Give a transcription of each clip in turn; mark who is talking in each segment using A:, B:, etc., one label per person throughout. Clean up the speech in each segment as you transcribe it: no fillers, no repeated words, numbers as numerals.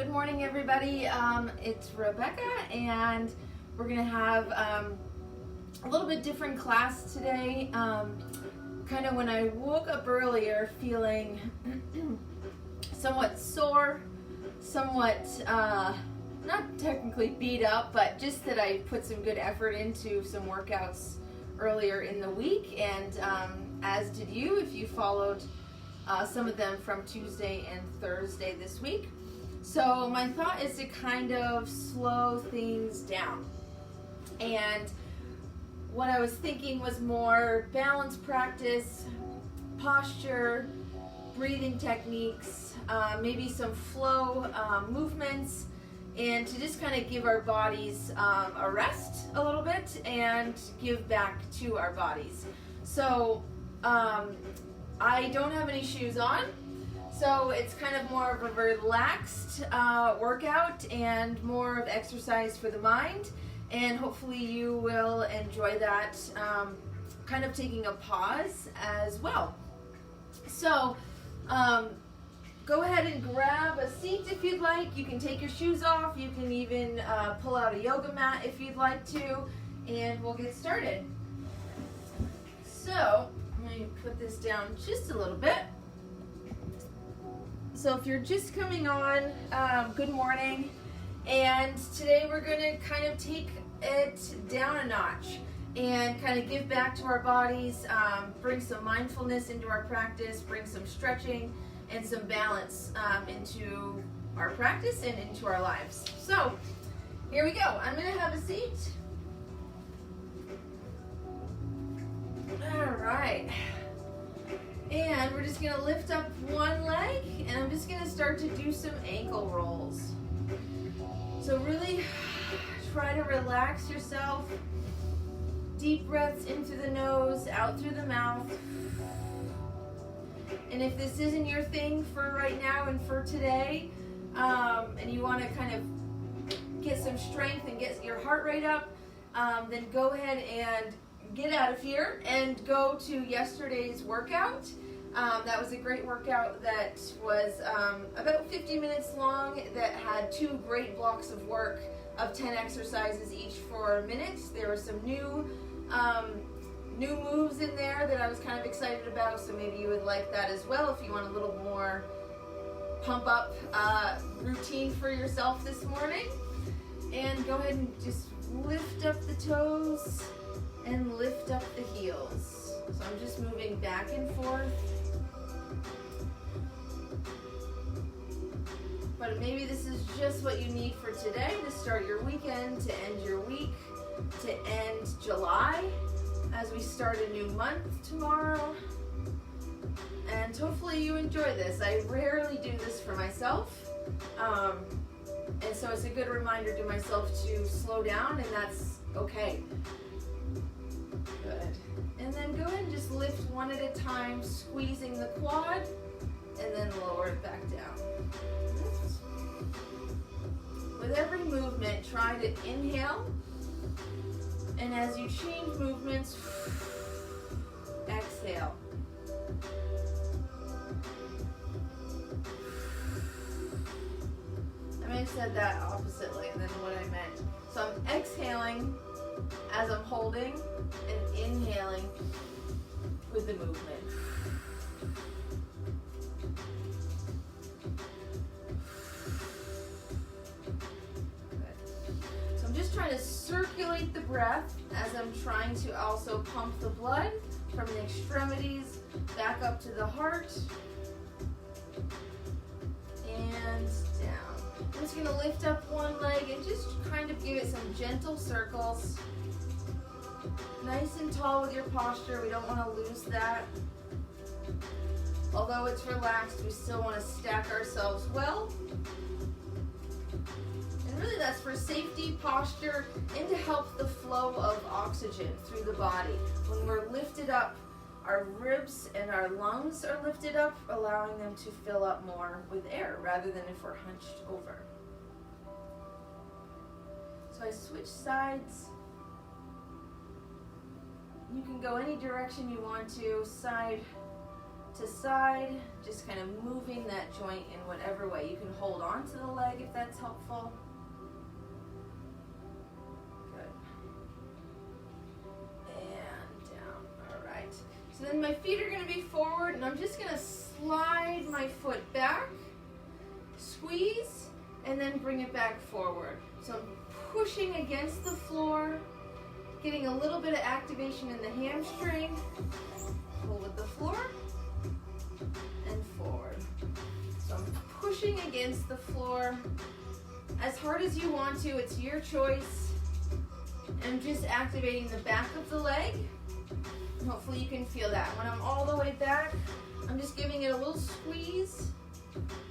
A: Good morning, everybody. It's Rebecca, and we're going to have a little bit different class today. Kind of when I woke up earlier feeling somewhat sore, somewhat not technically beat up, but just that I put some good effort into some workouts earlier in the week, and as did you if you followed some of them from Tuesday and Thursday this week. So my thought is to kind of slow things down. And what I was thinking was more balance practice, posture, breathing techniques, maybe some flow movements, and to just kind of give our bodies a rest a little bit and give back to our bodies. So I don't have any shoes on, so it's kind of more of a relaxed workout and more of exercise for the mind, and hopefully you will enjoy that, kind of taking a pause as well. So go ahead and grab a seat if you'd like. You can take your shoes off. You can even pull out a yoga mat if you'd like to, and we'll get started. So let me put this down just a little bit. So if you're just coming on, good morning. And today we're going to kind of take it down a notch and kind of give back to our bodies, bring some mindfulness into our practice, bring some stretching and some balance into our practice and into our lives. So here we go. I'm going to have a seat. All right. And we're just going to lift up one leg, and I'm just going to start to do some ankle rolls. So really try to relax yourself. Deep breaths into the nose, out through the mouth. And if this isn't your thing for right now and for today, and you want to kind of get some strength and get your heart rate up, then go ahead and get out of here and go to yesterday's workout. That was a great workout that was about 50 minutes long, that had 2 great blocks of work of 10 exercises each for a minute. There were some new moves in there that I was kind of excited about, so maybe you would like that as well if you want a little more pump up routine for yourself this morning. And go ahead and just lift up the toes and lift up the heels. So I'm just moving back and forth. But maybe this is just what you need for today to start your weekend, to end your week, to end July as we start a new month tomorrow. And hopefully you enjoy this. I rarely do this for myself. And so it's a good reminder to myself to slow down, and that's okay. Good. And then go ahead and just lift one at a time, squeezing the quad, and then lower it back down. With every movement, try to inhale, and as you change movements, exhale. I may have said that oppositely than what I meant. So I'm exhaling as I'm holding and inhaling with the movement. Trying to circulate the breath as I'm trying to also pump the blood from the extremities back up to the heart and down. I'm just going to lift up one leg and just kind of give it some gentle circles. Nice and tall with your posture. We don't want to lose that. Although it's relaxed, we still want to stack ourselves well. Really, that's for safety, posture, and to help the flow of oxygen through the body. When we're lifted up, our ribs and our lungs are lifted up, allowing them to fill up more with air rather than if we're hunched over. So I switch sides. You can go any direction you want to, side to side, just kind of moving that joint in whatever way. You can hold on to the leg if that's helpful. Good. And down. All right. So then my feet are going to be forward, and I'm just going to slide my foot back, squeeze, and then bring it back forward. So I'm pushing against the floor, getting a little bit of activation in the hamstring. Pull with the floor and forward. So I'm pushing against the floor as hard as you want to. It's your choice. I'm just activating the back of the leg. Hopefully you can feel that. When I'm all the way back, I'm just giving it a little squeeze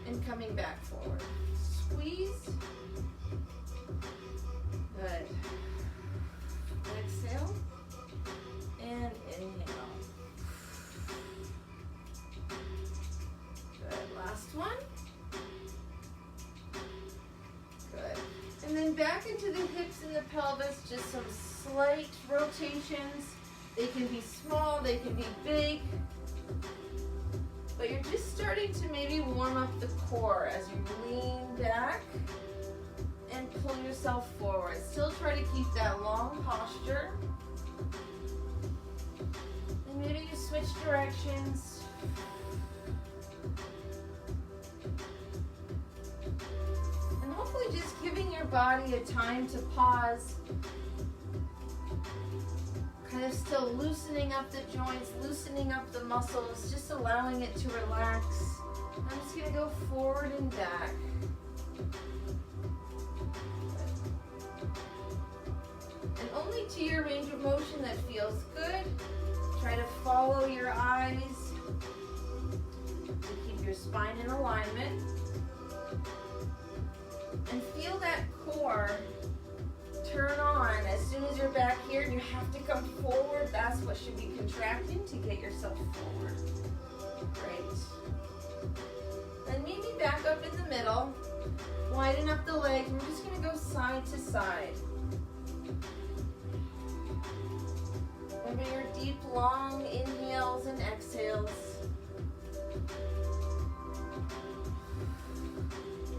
A: and coming back forward. Squeeze. Good. Exhale. And inhale. Good. Last one. Good. And then back into the hips and the pelvis, just some slight rotations. They can be small, they can be big. But you're just starting to maybe warm up the core as you lean back and pull yourself forward. Still try to keep that long posture. And maybe you switch directions. And hopefully just giving your body a time to pause. Kind of still loosening up the joints, loosening up the muscles, just allowing it to relax. I'm just going to go forward and back. And only to your range of motion that feels good. Try to follow your eyes to keep your spine in alignment. And feel that core turn on as soon as you're back here, and you have to come forward. That's what should be contracting to get yourself forward. Great. Then maybe back up in the middle. Widen up the legs. We're just going to go side to side. Remember your deep, long inhales and exhales.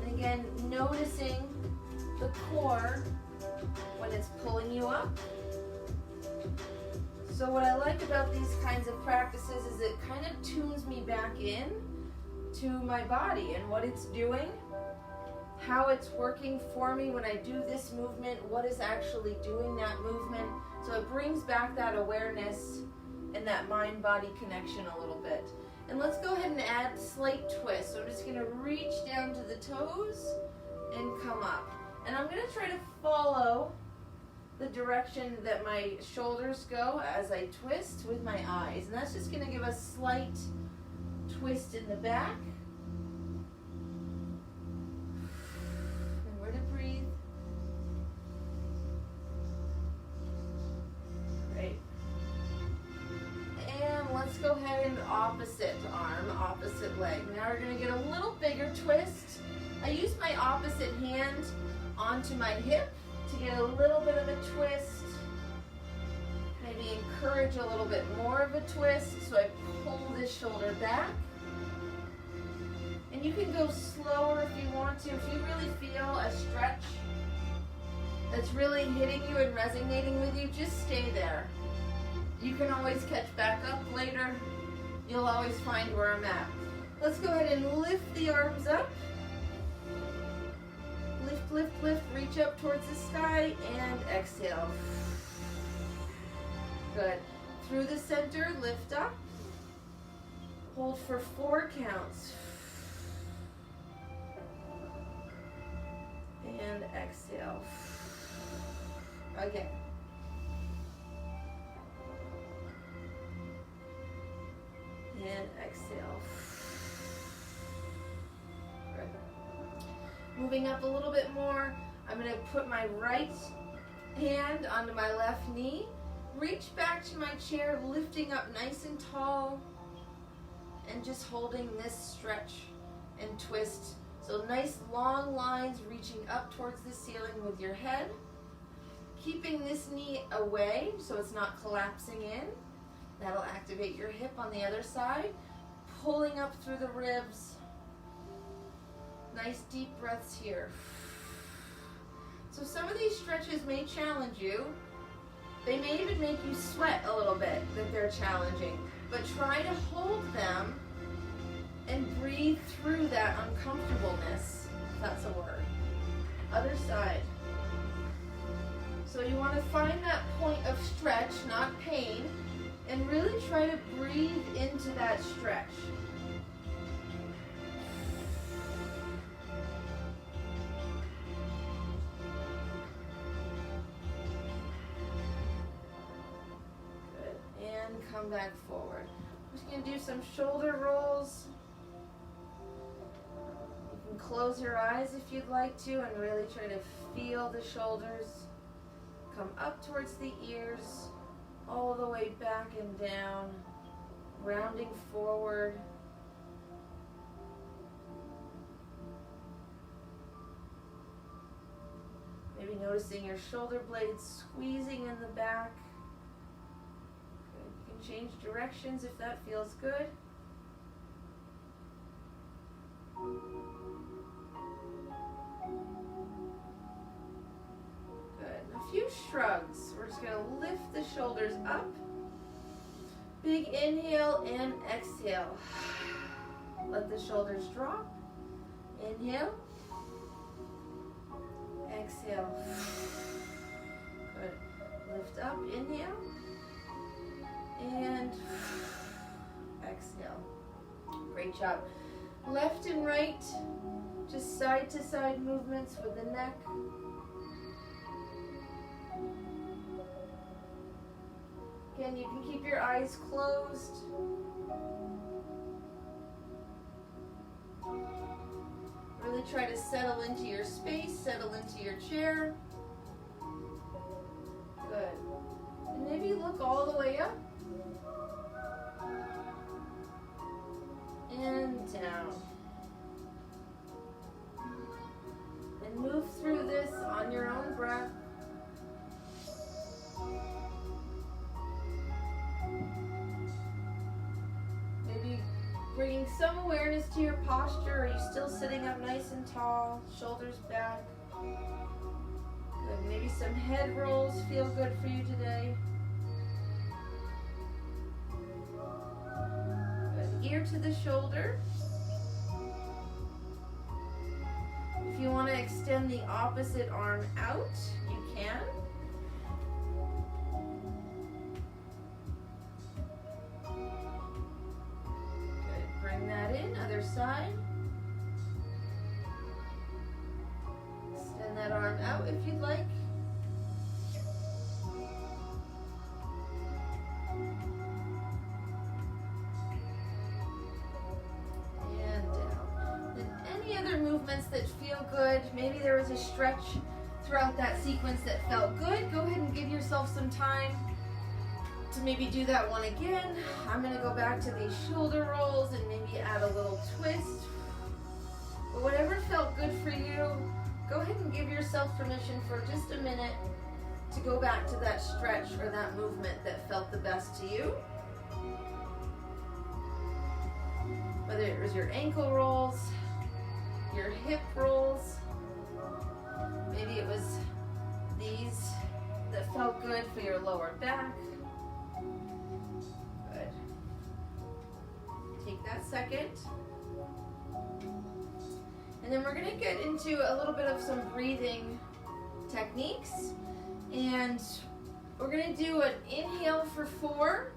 A: And again, noticing the core when it's pulling you up. So what I like about these kinds of practices is it kind of tunes me back in to my body and what it's doing, how it's working for me when I do this movement, what is actually doing that movement. So it brings back that awareness and that mind-body connection a little bit. And let's go ahead and add slight twist. So I'm just going to reach down to the toes and come up. And I'm going to try to follow the direction that my shoulders go as I twist with my eyes. And that's just going to give a slight twist in the back. Remember to breathe. Great. And let's go ahead and opposite arm, opposite leg. Now we're going to get a little bigger twist. I use my opposite hand onto my hip to get a little bit of a twist. Maybe encourage a little bit more of a twist. So I pull this shoulder back. And you can go slower if you want to. If you really feel a stretch that's really hitting you and resonating with you, just stay there. You can always catch back up later. You'll always find where I'm at. Let's go ahead and lift the arms up. Lift, lift, lift, reach up towards the sky and exhale. Good. Through the center, lift up. Hold for 4 counts. And exhale. Again. And exhale. Good. Moving up a little bit more, I'm going to put my right hand onto my left knee. Reach back to my chair, lifting up nice and tall. And just holding this stretch and twist. So nice long lines reaching up towards the ceiling with your head. Keeping this knee away so it's not collapsing in. That'll activate your hip on the other side. pulling up through the ribs. Nice deep breaths here. So some of these stretches may challenge you. They may even make you sweat a little bit that they're challenging, but try to hold them and breathe through that uncomfortableness, if that's a word. Other side. So you want to find that point of stretch, not pain, and really try to breathe into that stretch. Good. And come back forward. I'm just going to do some shoulder rolls. You can close your eyes if you'd like to and really try to feel the shoulders come up towards the ears, all the way back and down, rounding forward. Maybe noticing your shoulder blades squeezing in the back. Good. You can change directions if that feels good. Few shrugs. We're just going to lift the shoulders up. Big inhale and exhale. Let the shoulders drop. Inhale. Exhale. Good. Lift up. Inhale. And exhale. Great job. Left and right. Just side to side movements with the neck. Again, you can keep your eyes closed. Really try to settle into your space, settle into your chair. Good. And maybe look all the way up. And down. And move through this on your own breath. Bringing some awareness to your posture. Are you still sitting up nice and tall? Shoulders back. Good. Maybe some head rolls feel good for you today. Good. Ear to the shoulder. If you want to extend the opposite arm out, you can. Side. Extend that arm out if you'd like. And down. Then any other movements that feel good. Maybe there was a stretch throughout that sequence that felt good. Go ahead and give yourself some time to maybe do that one again. I'm going to go back to these shoulder rolls and maybe add a little twist. But whatever felt good for you, go ahead and give yourself permission for just a minute to go back to that stretch or that movement that felt the best to you. Whether it was your ankle rolls, your hip rolls, maybe it was these that felt good for your lower back. Take that second. And then we're going to get into a little bit of some breathing techniques. And we're going to do an inhale for 4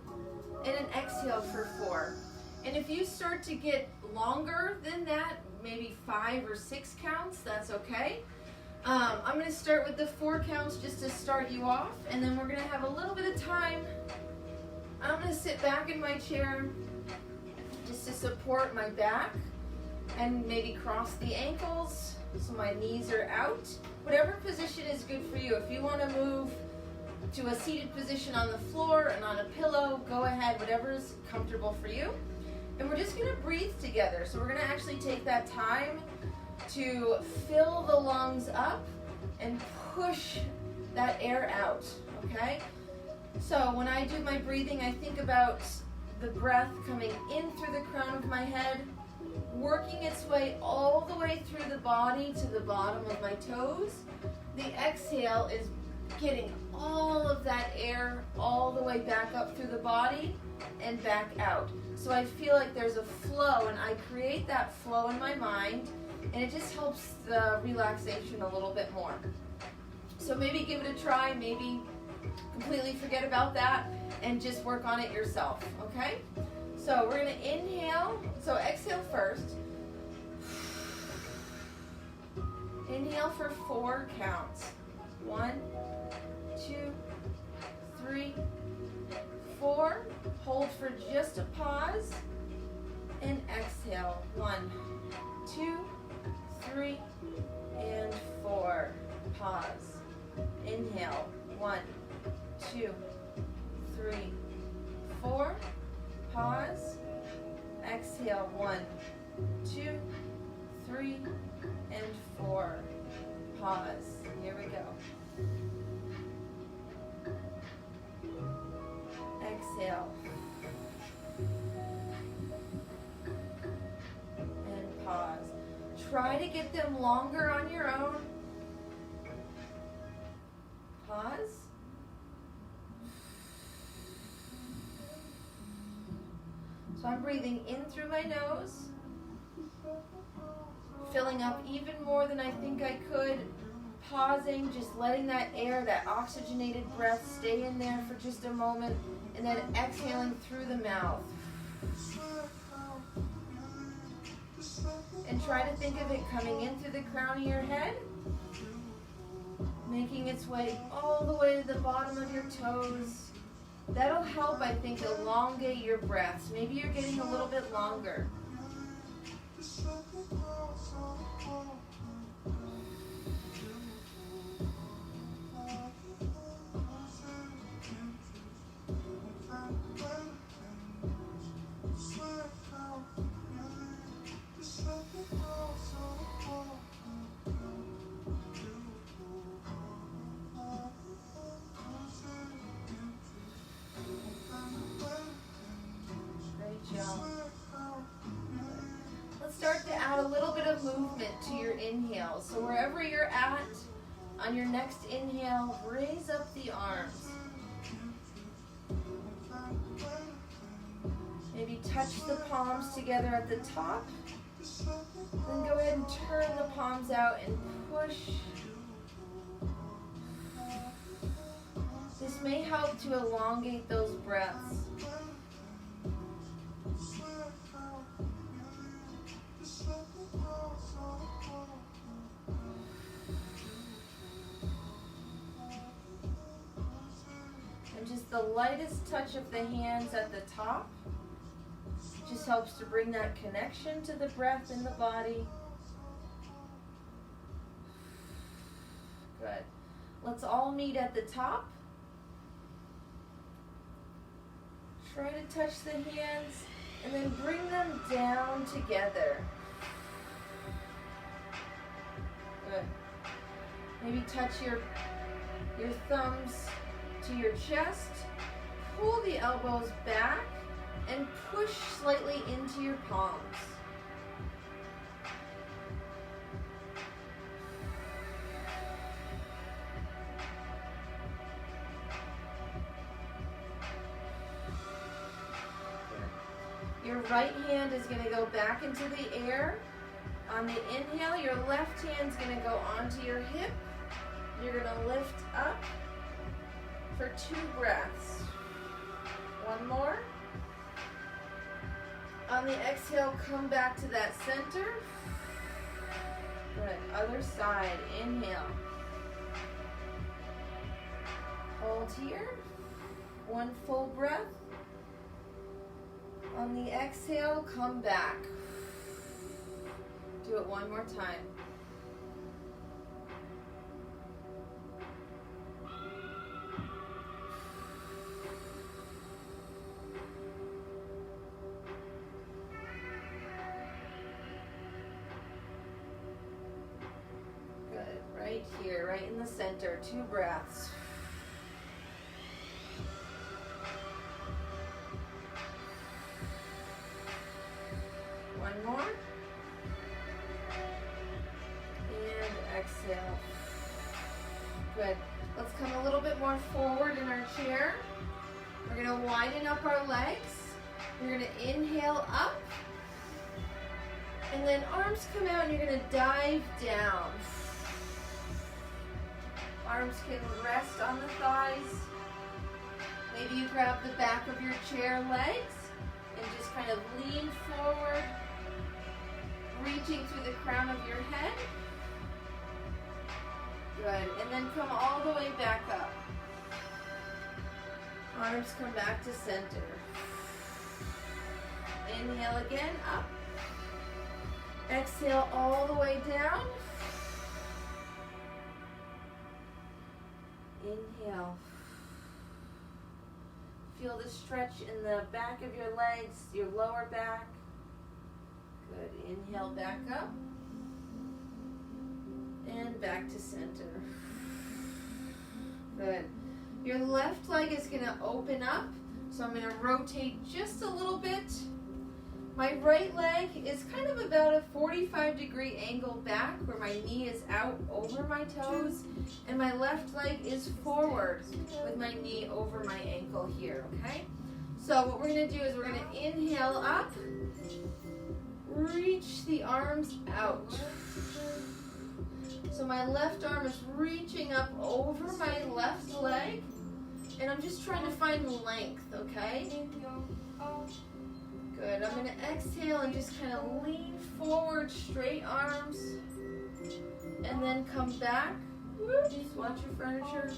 A: and an exhale for 4. And if you start to get longer than that, maybe 5 or 6 counts, that's okay. I'm going to start with the 4 counts just to start you off. And then we're going to have a little bit of time. I'm going to sit back in my chair just to support my back and maybe cross the ankles so my knees are out. Whatever position is good for you. If you want to move to a seated position on the floor and on a pillow, go ahead, whatever is comfortable for you. And we're just going to breathe together. So we're going to actually take that time to fill the lungs up and push that air out, okay? So when I do my breathing, I think about the breath coming in through the crown of my head, working its way all the way through the body to the bottom of my toes. The exhale is getting all of that air all the way back up through the body and back out. So I feel like there's a flow, and I create that flow in my mind, and it just helps the relaxation a little bit more. So maybe give it a try, maybe completely forget about that and just work on it yourself, okay? So we're gonna inhale, so exhale first. Inhale for 4 counts. 1, 2, 3, 4. Hold for just a pause and exhale. 1, 2, 3, and 4. Pause. Inhale. 1, 2, 3, 4. Pause. Exhale. 1, 2, 3, and 4. Pause. Here we go. Exhale. And pause. Try to get them longer on your own. Pause. So I'm breathing in through my nose, filling up even more than I think I could, pausing, just letting that air, that oxygenated breath stay in there for just a moment, and then exhaling through the mouth. And try to think of it coming in through the crown of your head, making its way all the way to the bottom of your toes. That'll help, I think, elongate your breaths. Maybe you're getting a little bit longer. Let's start to add a little bit of movement to your inhale. So wherever you're at, on your next inhale, raise up the arms. Maybe touch the palms together at the top. Then go ahead and turn the palms out and push. This may help to elongate those breaths. And just the lightest touch of the hands at the top just helps to bring that connection to the breath in the body. Good. Let's all meet at the top. Try to touch the hands and then bring them down together. Good. Maybe touch your thumbs to your chest. Pull the elbows back and push slightly into your palms. Your right hand is going to go back into the air. On the inhale, your left hand is going to go onto your hip. You're going to lift up for 2 breaths. One more. On the exhale, come back to that center. Good. Other side. Inhale. Hold here. 1 full breath. On the exhale, come back. Do it one more time. Good. Right here, right in the center. 2 breaths. exhale. Good. Let's come a little bit more forward in our chair. We're going to widen up our legs. We're going to inhale up. And then arms come out and you're going to dive down. Arms can rest on the thighs. Maybe you grab the back of your chair legs and just kind of lean forward, reaching through the crown of your head. Good. And then come all the way back up. Arms come back to center. Inhale again, up. Exhale all the way down. Inhale. Feel the stretch in the back of your legs, your lower back. Good. Inhale back up. And back to center. Good. Your left leg is going to open up. So I'm going to rotate just a little bit. My right leg is kind of about a 45-degree angle back where my knee is out over my toes. And my left leg is forward with my knee over my ankle here, okay? So what we're going to do is we're going to inhale up. Reach the arms out. So my left arm is reaching up over my left leg. And I'm just trying to find length, okay? Good. I'm going to exhale and just kind of lean forward, straight arms. And then come back. Just watch your furniture.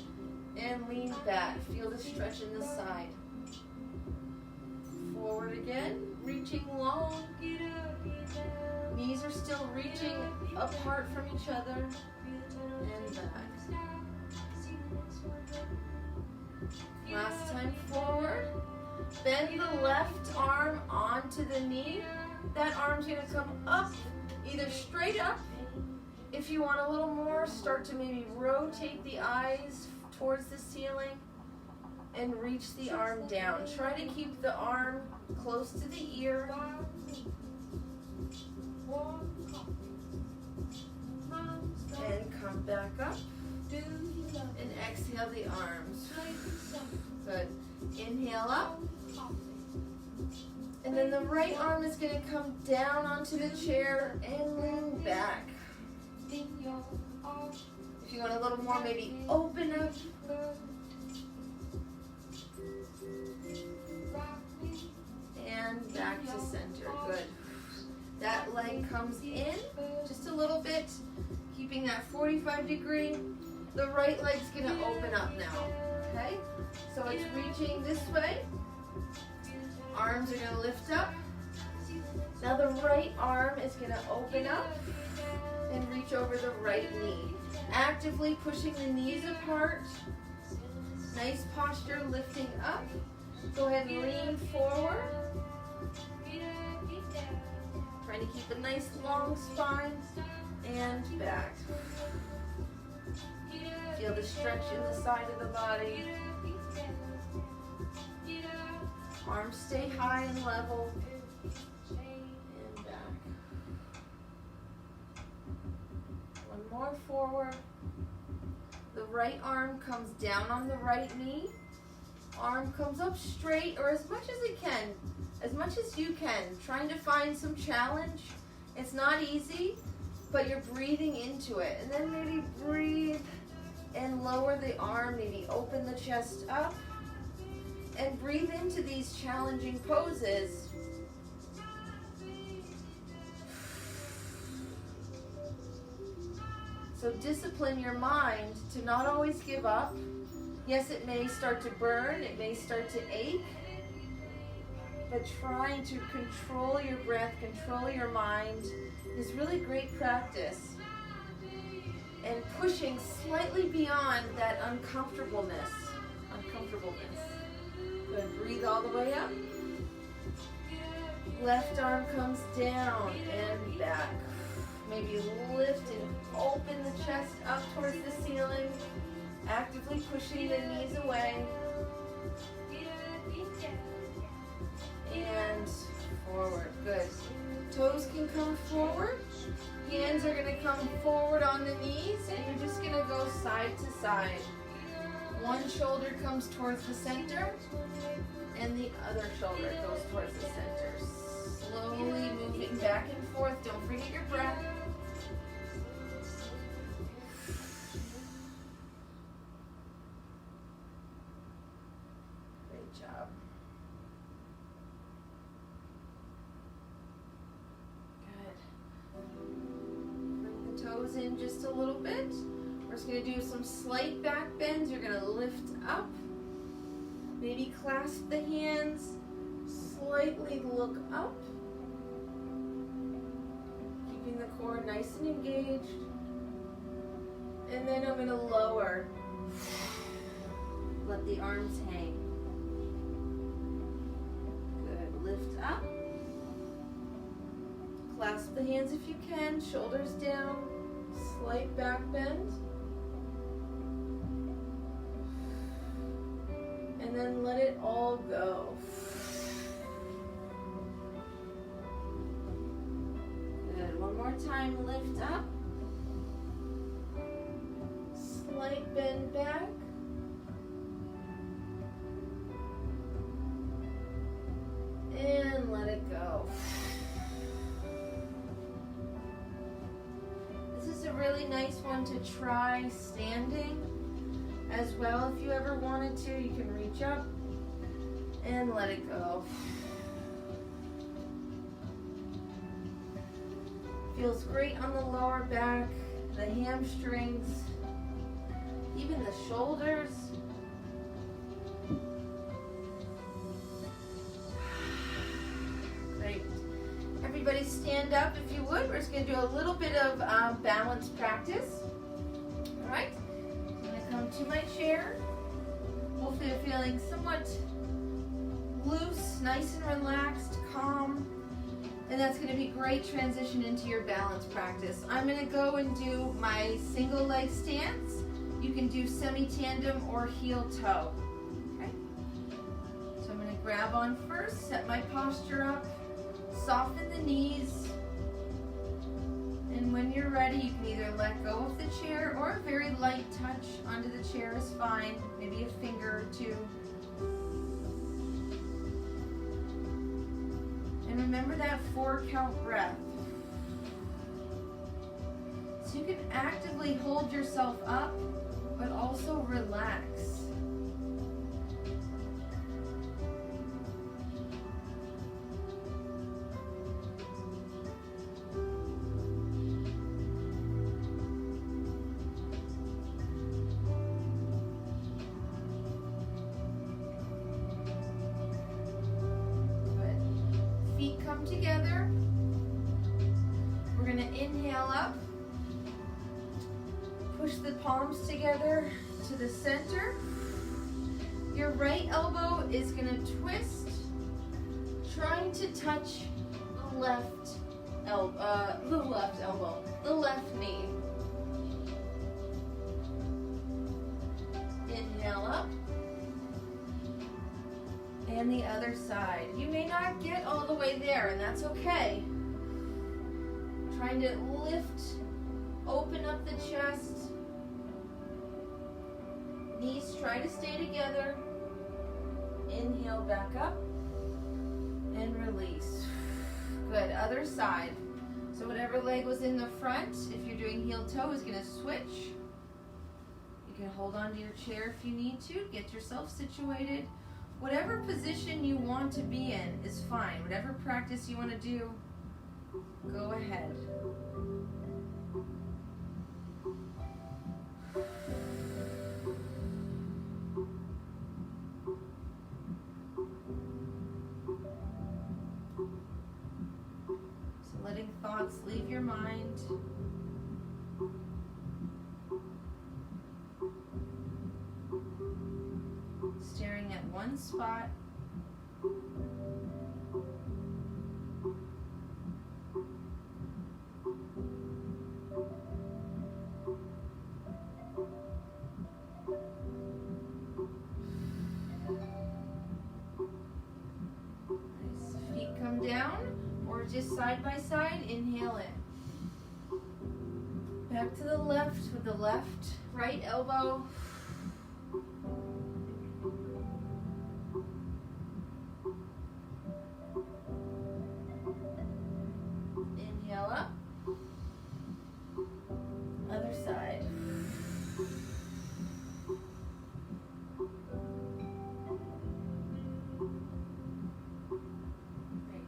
A: And lean back. Feel the stretch in the side. Forward again. Reaching long. Knees are still reaching apart from each other. And back. Last time forward. Bend the left arm onto the knee. That arm's going to come up, either straight up. If you want a little more, start to maybe rotate the eyes towards the ceiling and reach the arm down. Try to keep the arm close to the ear. And come back up. And exhale the arms. Good. Inhale up. And then the right arm is going to come down onto the chair and lean back. If you want a little more, maybe open up. And back to center. Good. That leg comes in just a little bit, keeping that 45-degree. The right leg's going to open up now. Okay? So it's reaching this way. Arms are going to lift up. Now the right arm is going to open up and reach over the right knee. Actively pushing the knees apart. Nice posture, lifting up. Go ahead and lean forward. Trying to keep a nice long spine and back. Feel the stretch in the side of the body. Arms stay high and level. And back. One more forward. The right arm comes down on the right knee. Arm comes up straight, or as much as it can. As much as you can. Trying to find some challenge. It's not easy, but you're breathing into it. And then maybe breathe and lower the arm. Maybe open the chest up. And breathe into these challenging poses. So discipline your mind to not always give up. Yes, it may start to burn, it may start to ache, but trying to control your breath, control your mind is really great practice. And pushing slightly beyond that uncomfortableness. Good. Breathe all the way up. Left arm comes down and back. Maybe lift and open the chest up towards the ceiling. Actively pushing the knees away. And forward. Good. Toes can come forward. Hands are going to come forward on the knees, and you're just going to go side to side. One shoulder comes towards the center, and the other shoulder goes towards the center. Slowly moving back and forth. Don't forget your breath. Great job. Good. Bring the toes in just a little bit. We're just going to do some slight back bends. You're going to lift up. Maybe clasp the hands. Slightly look up. Keeping the core nice and engaged. And then I'm going to lower. Let the arms hang. Good. Lift up. Clasp the hands if you can. Shoulders down. Slight back bend. And then let it all go. Good. One more time. Lift up. Slight bend back. And let it go. This is a really nice one to try standing as well. If you ever wanted to, you can reach up and let it go. Feels great on the lower back, the hamstrings, even the shoulders. Great. Everybody stand up if you would. We're just going to do a little bit of balance practice. All right. I'm going to come to my chair. Hopefully you're feeling somewhat loose, nice and relaxed, calm. And that's going to be great transition into your balance practice. I'm going to go and do my single leg stance. You can do semi-tandem or heel toe. Okay? So I'm going to grab on first, set my posture up, soften the knees. And when you're ready, you can either let go of the chair or a very light touch onto the chair is fine. Maybe a finger or two. And remember that 4-count breath. So you can actively hold yourself up, but also relax. Together. We're going to inhale up, push the palms together to the center. Your right elbow is going to twist, trying to touch the left elbow, the left knee. Inhale up. And the other side. You may not get all the way there, and that's okay. Trying to lift, open up the chest. Knees try to stay together. Inhale back up and release. Good. Other side. So whatever leg was in the front, if you're doing heel toe, is going to switch. You can hold on to your chair if you need to. Get yourself situated. Whatever position you want to be in is fine. Whatever practice you want to do, go ahead. So letting thoughts leave your mind. Staring at one spot. Nice. Feet come down or just side by side. Inhale in. Back to the left with the left, right elbow. Inhale up. Other side. Great.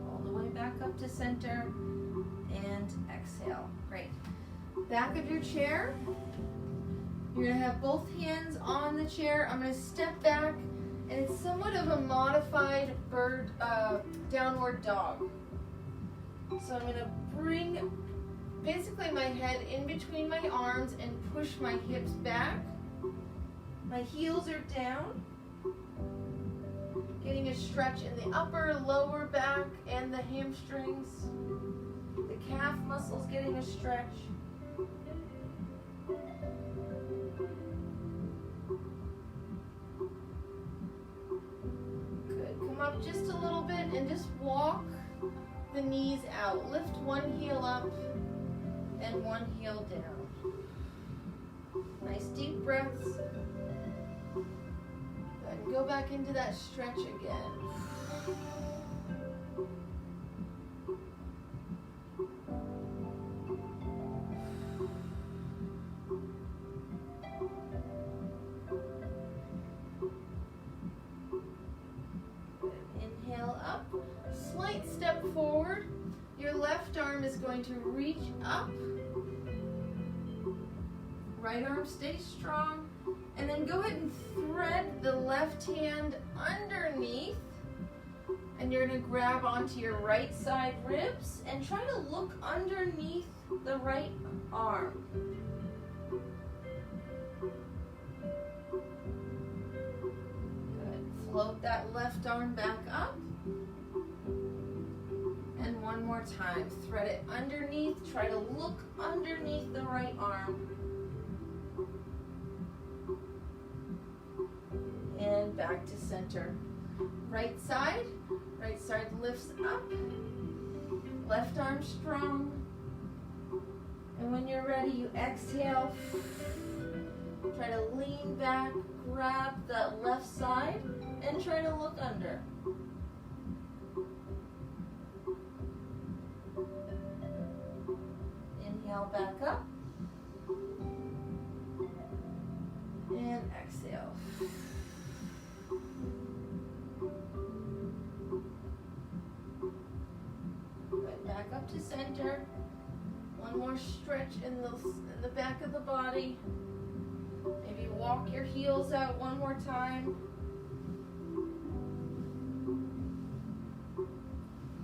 A: All the way back up to center and exhale. Great. Back of your chair. You're going to have both hands on the chair. I'm going to step back, and it's somewhat of a modified downward dog. So I'm going to bring basically my head in between my arms and push my hips back. My heels are down. Getting a stretch in the upper, lower back and the hamstrings. The calf muscles getting a stretch. Good. Come up just a little bit and just walk the knees out. Lift one heel up and one heel down. Nice deep breaths. Then go back into that stretch again. Inhale up. Slight step forward. Your left arm is going to reach up. Right arm stays strong. And then go ahead and thread the left hand underneath. And you're going to grab onto your right side ribs and try to look underneath the right arm. Good. Float that left arm back up. And one more time. Thread it underneath. Try to look underneath the right arm. And back to center. Right side lifts up. Left arm strong. And when you're ready, you exhale. Try to lean back, grab that left side, and try to look under. Inhale back up. And exhale. Good. Back up to center. One more stretch in the back of the body. Maybe walk your heels out one more time.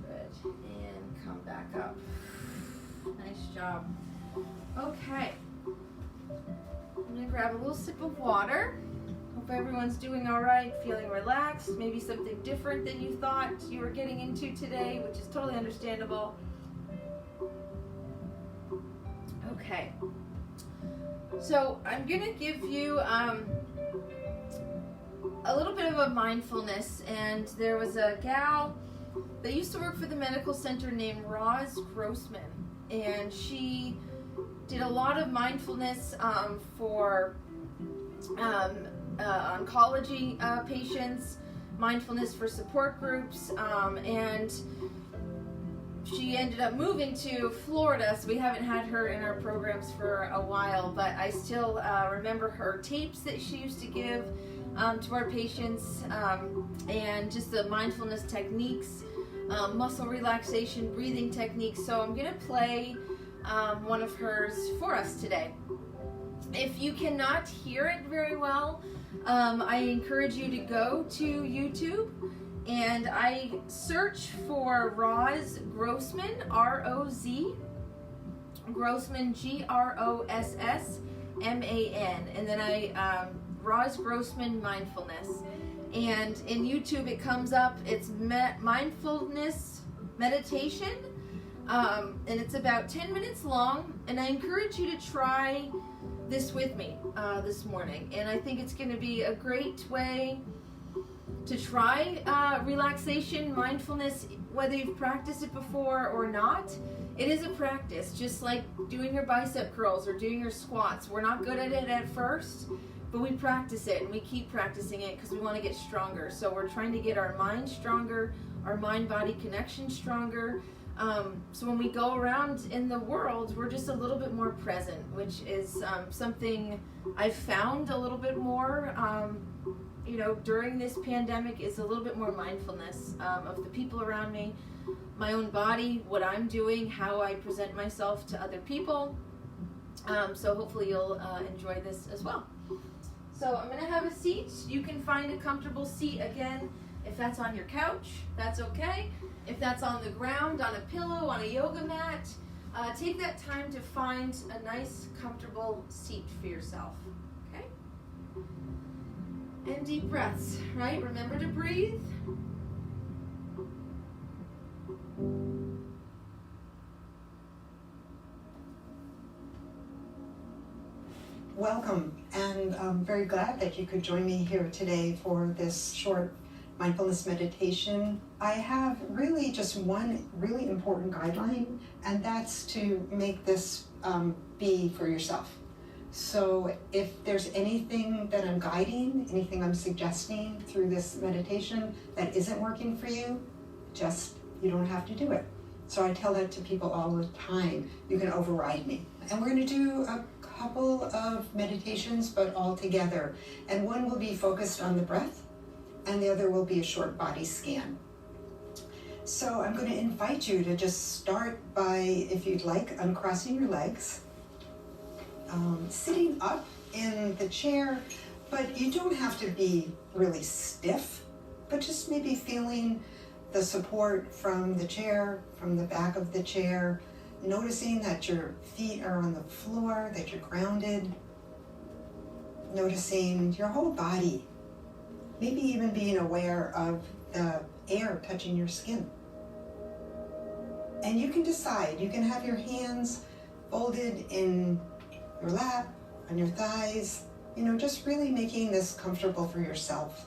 A: Good. And come back up. Nice job. Okay. I'm going to grab a little sip of water. Hope everyone's doing all right, feeling relaxed. Maybe something different than you thought you were getting into today, which is totally understandable. Okay. So I'm going to give you a little bit of a mindfulness. And there was a gal that used to work for the medical center named Roz Grossman. And she did a lot of mindfulness for oncology patients, mindfulness for support groups, and she ended up moving to Florida, so we haven't had her in our programs for a while, but I still remember her tapes that she used to give to our patients, and just the mindfulness techniques, muscle relaxation, breathing techniques. So I'm going to play one of hers for us today. If you cannot hear it very well, I encourage you to go to YouTube and I search for Roz Grossman, R-O-Z, Grossman, G-R-O-S-S-M-A-N, and then Roz Grossman Mindfulness. And in YouTube it comes up, it's Mindfulness Meditation, and it's about 10 minutes long, and I encourage you to try this with me this morning. And I think it's going to be a great way to try relaxation, mindfulness, whether you've practiced it before or not. it is a practice, just like doing your bicep curls or doing your squats. We're not good at it at first, but we practice it and we keep practicing it because we want to get stronger. So we're trying to get our mind stronger, our mind-body connection stronger. So when we go around in the world, we're just a little bit more present, which is something I've found a little bit more, during this pandemic, is a little bit more mindfulness of the people around me, my own body, what I'm doing, how I present myself to other people. So hopefully you'll enjoy this as well. So I'm going to have a seat. You can find a comfortable seat again. If that's on your couch, that's okay. If that's on the ground, on a pillow, on a yoga mat, take that time to find a nice, comfortable seat for yourself. Okay? And deep breaths, right? Remember to breathe.
B: Welcome, and I'm very glad that you could join me here today for this short mindfulness meditation. I have really just one really important guideline, and that's to make this be for yourself. So if there's anything that I'm guiding, anything I'm suggesting through this meditation that isn't working for you, you don't have to do it. So I tell that to people all the time. You can override me. And we're going to do a couple of meditations, but all together. And one will be focused on the breath, and the other will be a short body scan. So I'm going to invite you to just start by, if you'd like, uncrossing your legs, sitting up in the chair, but you don't have to be really stiff, but just maybe feeling the support from the chair, from the back of the chair, noticing that your feet are on the floor, that you're grounded, noticing your whole body, maybe even being aware of the air touching your skin. And you can decide, you can have your hands folded in your lap, on your thighs, just really making this comfortable for yourself.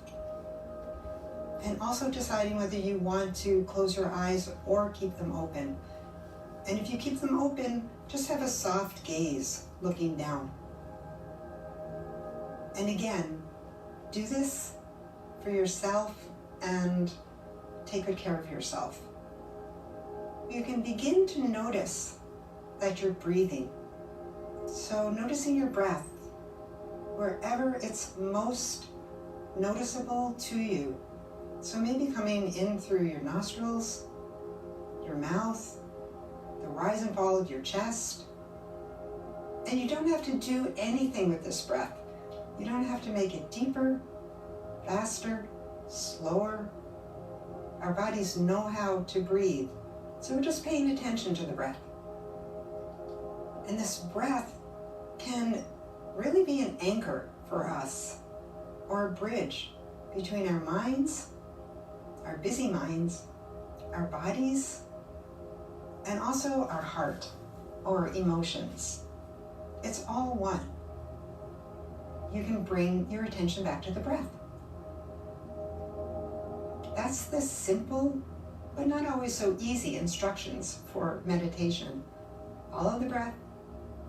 B: And also deciding whether you want to close your eyes or keep them open. And if you keep them open, just have a soft gaze looking down. And again, do this for yourself and take good care of yourself. You can begin to notice that you're breathing. So noticing your breath, wherever it's most noticeable to you. So maybe coming in through your nostrils, your mouth, the rise and fall of your chest. And you don't have to do anything with this breath. You don't have to make it deeper, faster, slower. Our bodies know how to breathe. So we're just paying attention to the breath. And this breath can really be an anchor for us, or a bridge between our minds, our busy minds, our bodies, and also our heart or emotions. It's all one. You can bring your attention back to the breath. That's the simple, but not always so easy instructions for meditation. Follow the breath,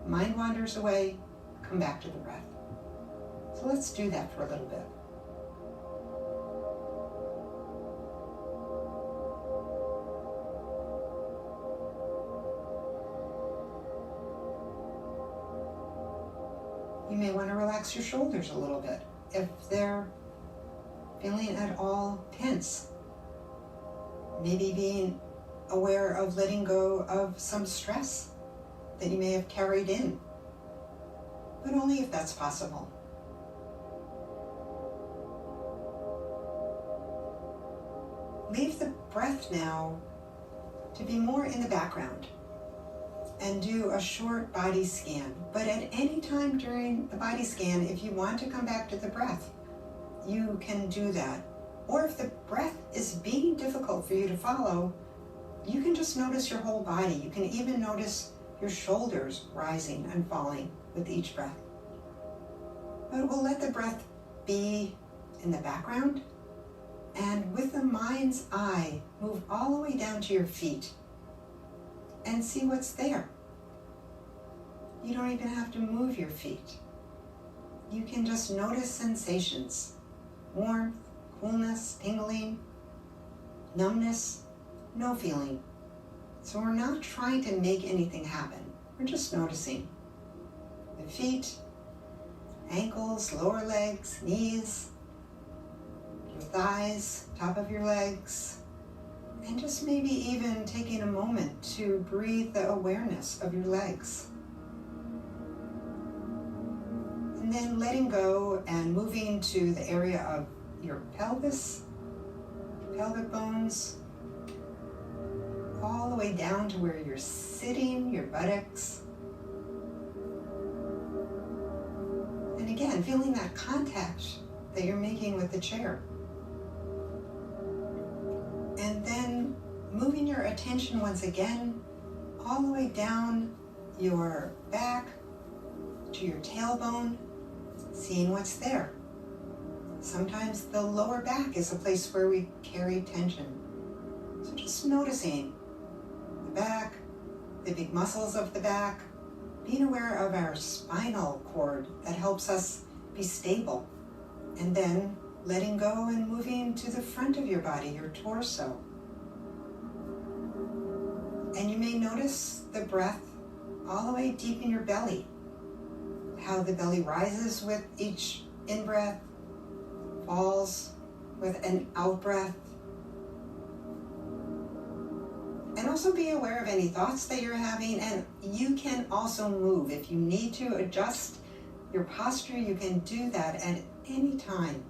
B: mind wanders away, come back to the breath. So let's do that for a little bit. You may want to relax your shoulders a little bit if they're feeling at all tense. Maybe being aware of letting go of some stress that you may have carried in, but only if that's possible. Leave the breath now to be more in the background and do a short body scan. But at any time during the body scan, if you want to come back to the breath, you can do that. Or if the breath is being difficult for you to follow, you can just notice your whole body. You can even notice your shoulders rising and falling with each breath. But we'll let the breath be in the background, and with the mind's eye, move all the way down to your feet. and see what's there. You don't even have to move your feet. You can just notice sensations: warmth, coolness, tingling, numbness, no feeling. So we're not trying to make anything happen. We're just noticing the feet, ankles, lower legs, knees, your thighs, top of your legs, and just maybe even taking a moment to breathe the awareness of your legs. And then letting go and moving to the area of your pelvis, pelvic bones, all the way down to where you're sitting, your buttocks. And again, feeling that contact that you're making with the chair. And then moving your attention once again all the way down your back to your tailbone, seeing what's there. Sometimes the lower back is a place where we carry tension. So just noticing the back, the big muscles of the back, being aware of our spinal cord that helps us be stable. And then letting go and moving to the front of your body, your torso. And you may notice the breath all the way deep in your belly, how the belly rises with each in-breath, falls with an out-breath. And also be aware of any thoughts that you're having, and you can also move. If you need to adjust your posture, you can do that at any time.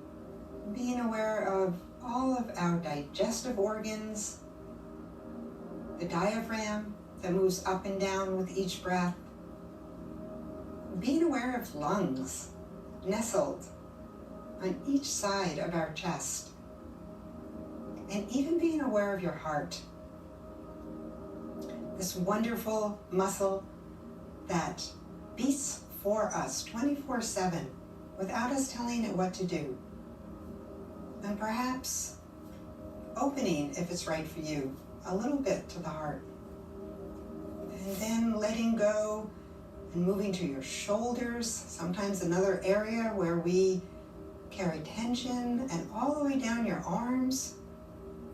B: Being aware of all of our digestive organs, the diaphragm that moves up and down with each breath. Being aware of lungs nestled on each side of our chest. And even being aware of your heart. This wonderful muscle that beats for us 24/7 without us telling it what to do. And perhaps opening, if it's right for you, a little bit to the heart. And then letting go and moving to your shoulders, sometimes another area where we carry tension, and all the way down your arms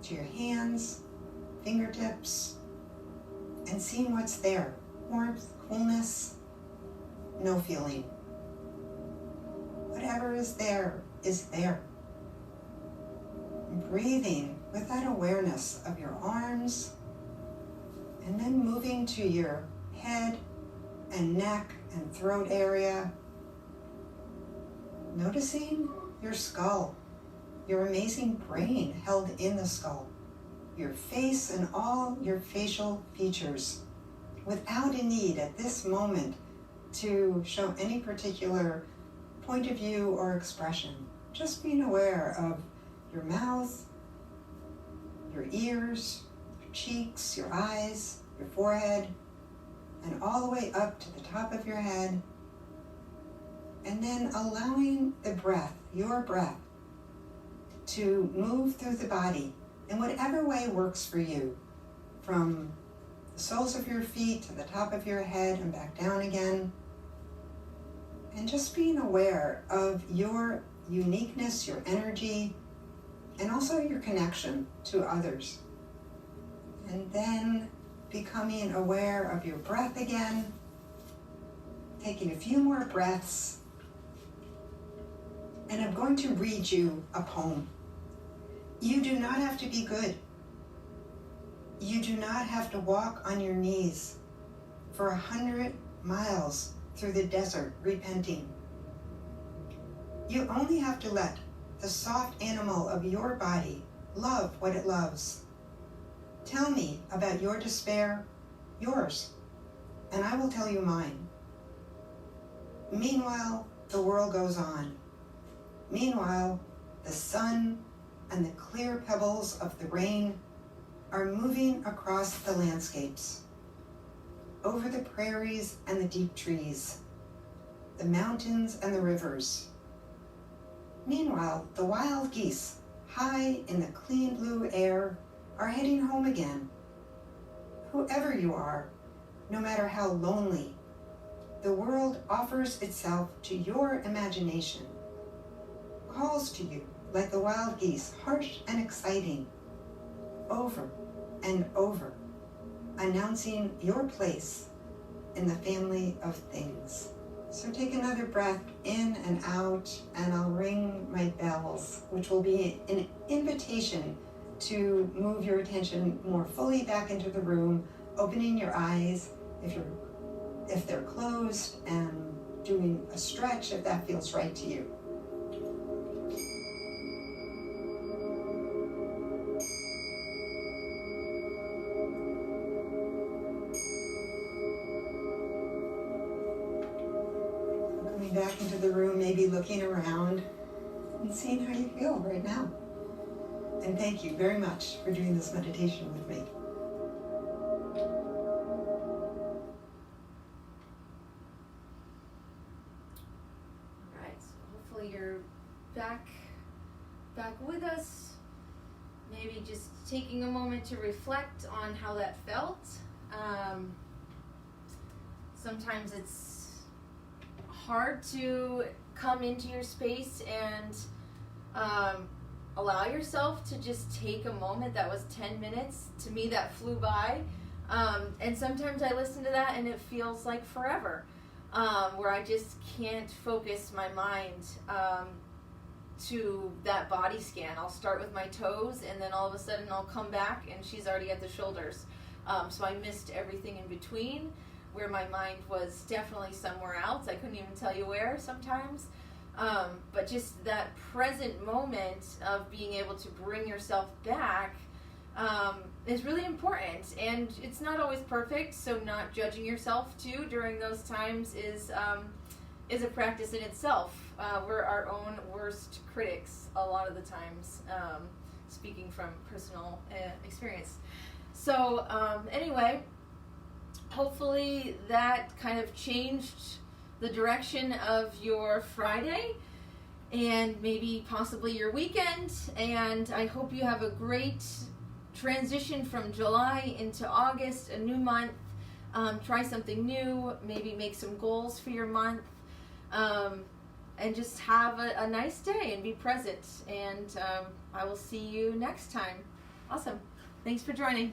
B: to your hands, fingertips, and seeing what's there. Warmth, coolness, no feeling. Whatever is there is there. Breathing with that awareness of your arms, and then moving to your head and neck and throat area. Noticing your skull, your amazing brain held in the skull, your face and all your facial features, without a need at this moment to show any particular point of view or expression. Just being aware of your mouth, your ears, your cheeks, your eyes, your forehead, and all the way up to the top of your head. And then allowing the breath, your breath, to move through the body in whatever way works for you, from the soles of your feet to the top of your head and back down again. And just being aware of your uniqueness, your energy, and also your connection to others. And then becoming aware of your breath again, taking a few more breaths. And I'm going to read you a poem. You do not have to be good. You do not have to walk on your knees for 100 miles through the desert repenting. You only have to let the soft animal of your body love what it loves. Tell me about your despair, yours, and I will tell you mine. Meanwhile, the world goes on. Meanwhile, the sun and the clear pebbles of the rain are moving across the landscapes, over the prairies and the deep trees, the mountains and the rivers. Meanwhile, the wild geese, high in the clean blue air, are heading home again. Whoever you are, no matter how lonely. The world offers itself to your imagination, calls to you like the wild geese, harsh and exciting, over and over, announcing your place in the family of things. So take another breath in and out, and I'll ring my bells, which will be an invitation to move your attention more fully back into the room, opening your eyes if they're closed, and doing a stretch if that feels right to you. Coming back into the room, maybe looking around and seeing how you feel right now. And thank you very much for doing this meditation with me.
A: You're back with us. Maybe just taking a moment to reflect on how that felt. Sometimes it's hard to come into your space and allow yourself to just take a moment. That was 10 minutes. To me, that flew by. And sometimes I listen to that and it feels like forever. Where I just can't focus my mind to that body scan. I'll start with my toes, and then all of a sudden I'll come back and she's already at the shoulders. So I missed everything in between, where my mind was definitely somewhere else. I couldn't even tell you where sometimes. But just that present moment of being able to bring yourself back is really important, and it's not always perfect, so not judging yourself too during those times is a practice in itself. We're our own worst critics a lot of the times, speaking from personal experience. So anyway, hopefully that kind of changed the direction of your Friday and maybe possibly your weekend, and I hope you have a great transition from July into August, a new month. Try something new, maybe make some goals for your month, and just have a nice day and be present. And I will see you next time. Awesome. Thanks for joining.